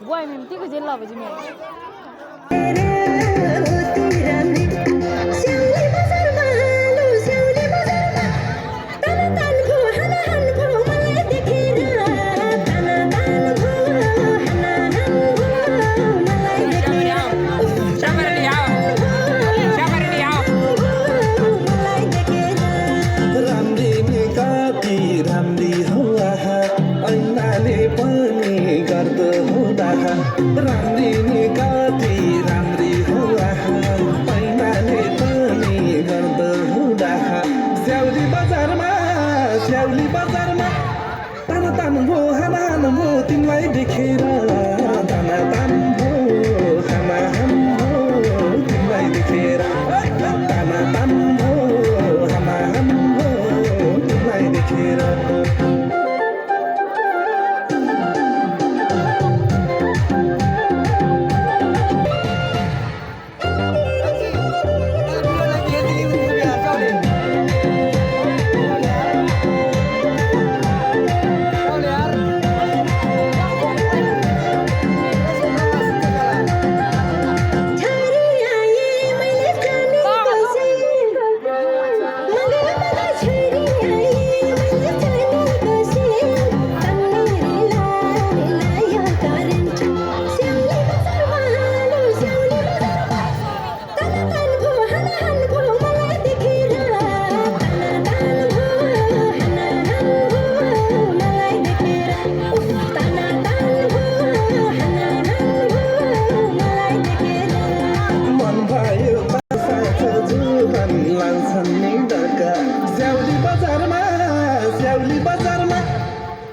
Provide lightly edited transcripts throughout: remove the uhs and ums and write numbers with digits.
Guay, me metí que love is me. राम्री कति राम्री होला पैनाले पनि गर्द हुँदा स्याउली बजारमा तान तान भो हाना हाना भो तिमीलाई देखेर तान तान भो हाना हाना भो तिमीलाई देखेर तान तान भो हाना हाना भो तिमीलाई देखेर स्याउली बजारमा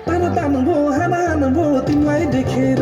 तान तान भो हाना हाना भो तिमीलाई देखेर